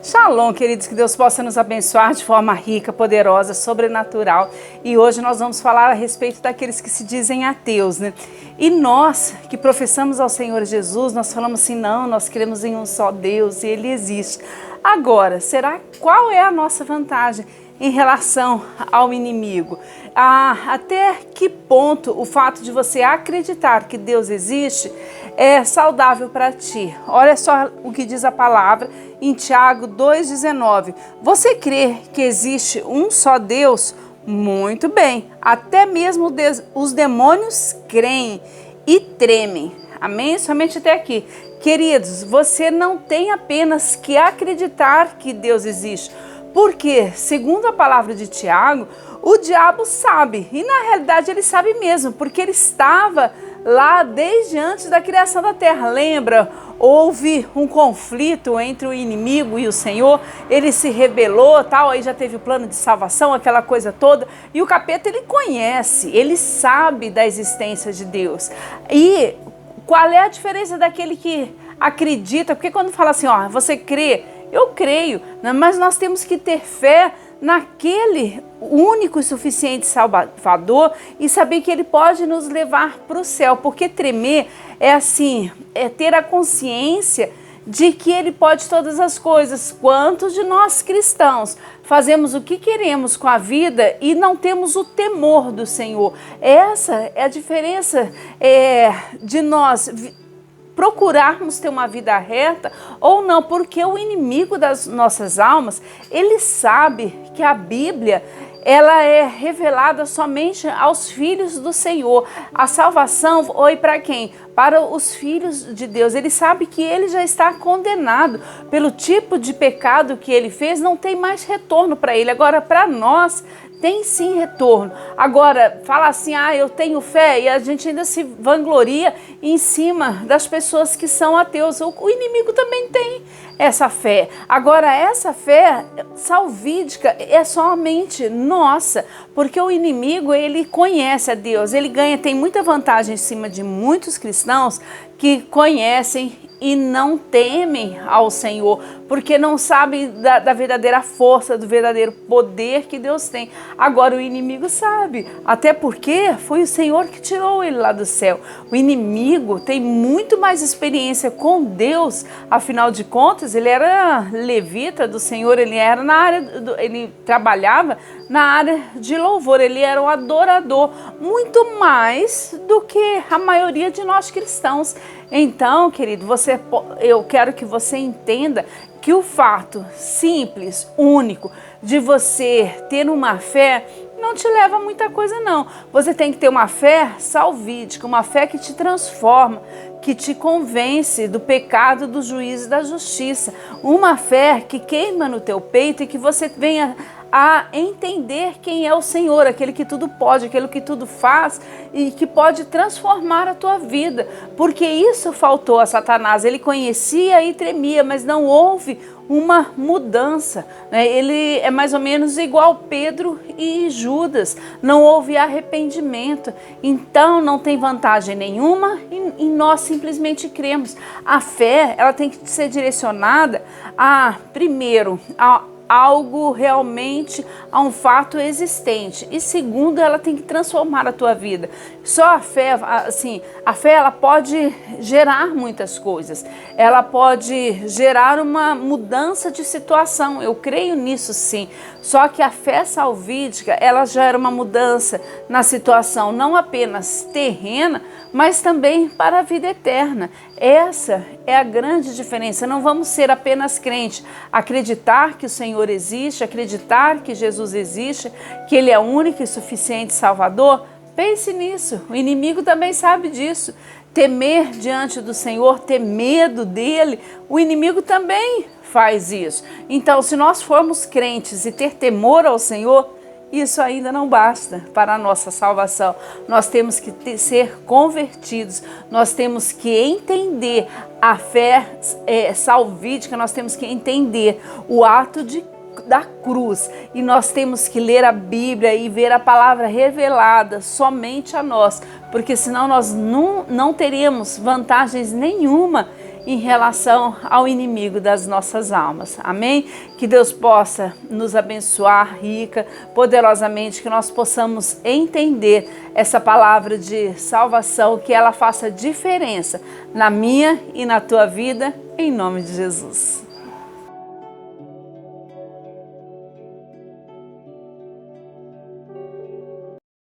Shalom, queridos, que Deus possa nos abençoar de forma rica, poderosa, sobrenatural. E hoje nós vamos falar a respeito daqueles que se dizem ateus, né? E nós que professamos ao Senhor Jesus, nós falamos assim, não, nós cremos em um só Deus e Ele existe. Agora, qual é a nossa vantagem em relação ao inimigo? Até que ponto o fato de você acreditar que Deus existe é saudável para ti? Olha só o que diz a palavra em Tiago 2,19. Você crê que existe um só Deus? Muito bem, até mesmo os demônios creem e tremem. Amém? Somente até aqui. Queridos, você não tem apenas que acreditar que Deus existe, porque, segundo a palavra de Tiago, o diabo sabe, e na realidade ele sabe mesmo, porque ele estava lá desde antes da criação da terra. Lembra? Houve um conflito entre o inimigo e o Senhor, ele se rebelou, tal, aí já teve o plano de salvação, aquela coisa toda, e o capeta ele conhece, ele sabe da existência de Deus. E qual é a diferença daquele que acredita? Porque quando fala assim, ó, você crê, eu creio, né? Mas nós temos que ter fé naquele único e suficiente Salvador e saber que Ele pode nos levar para o céu, porque tremer é assim, é ter a consciência de que Ele pode todas as coisas. Quantos de nós cristãos fazemos o que queremos com a vida e não temos o temor do Senhor? Essa é a diferença de nós procurarmos ter uma vida reta ou não, porque o inimigo das nossas almas, ele sabe que a Bíblia, ela é revelada somente aos filhos do Senhor. A salvação foi para quem? Para os filhos de Deus. Ele sabe que ele já está condenado pelo tipo de pecado que ele fez, não tem mais retorno para ele. Agora, para nós, tem sim retorno. Agora, fala assim, eu tenho fé, e a gente ainda se vangloria em cima das pessoas que são ateus. O inimigo também tem essa fé. Agora, essa fé salvídica é somente nossa, porque o inimigo, ele conhece a Deus, ele tem muita vantagem em cima de muitos cristãos que conhecem e não temem ao Senhor, porque não sabem da verdadeira força, do verdadeiro poder que Deus tem. Agora o inimigo sabe, até porque foi o Senhor que tirou ele lá do céu. O inimigo tem muito mais experiência com Deus, afinal de contas, ele era levita do Senhor, ele era ele trabalhava na área de louvor, ele era um adorador, muito mais do que a maioria de nós cristãos. Então, querido, eu quero que você entenda que o fato simples, único, de você ter uma fé não te leva a muita coisa, não. Você tem que ter uma fé salvídica, uma fé que te transforma, que te convence do pecado, do juízo e da justiça. Uma fé que queima no teu peito e que você venha a entender quem é o Senhor, aquele que tudo pode, aquele que tudo faz e que pode transformar a tua vida. Porque isso faltou a Satanás. Ele conhecia e tremia, mas não houve uma mudança, né? Ele é mais ou menos igual Pedro e Judas, não houve arrependimento, então não tem vantagem nenhuma e nós simplesmente cremos. A fé, ela tem que ser direcionada primeiro, algo realmente, a um fato existente, e segundo, ela tem que transformar a tua vida. Só a fé, assim, a fé ela pode gerar muitas coisas, ela pode gerar uma mudança de situação, eu creio nisso sim, só que a fé salvídica, ela gera uma mudança na situação, não apenas terrena, mas também para a vida eterna. Essa é a grande diferença. Não vamos ser apenas crentes, acreditar que o Senhor existe, acreditar que Jesus existe, que Ele é o único e suficiente Salvador. Pense nisso, o inimigo também sabe disso. Temer diante do Senhor, ter medo dEle, o inimigo também faz isso. Então, se nós formos crentes e ter temor ao Senhor, isso ainda não basta para a nossa salvação. Nós temos que ser convertidos, nós temos que entender a fé salvídica, nós temos que entender o ato da cruz e nós temos que ler a Bíblia e ver a palavra revelada somente a nós, porque senão nós não teríamos vantagens nenhuma em relação ao inimigo das nossas almas. Amém? Que Deus possa nos abençoar rica, poderosamente, que nós possamos entender essa palavra de salvação, que ela faça diferença na minha e na tua vida, em nome de Jesus.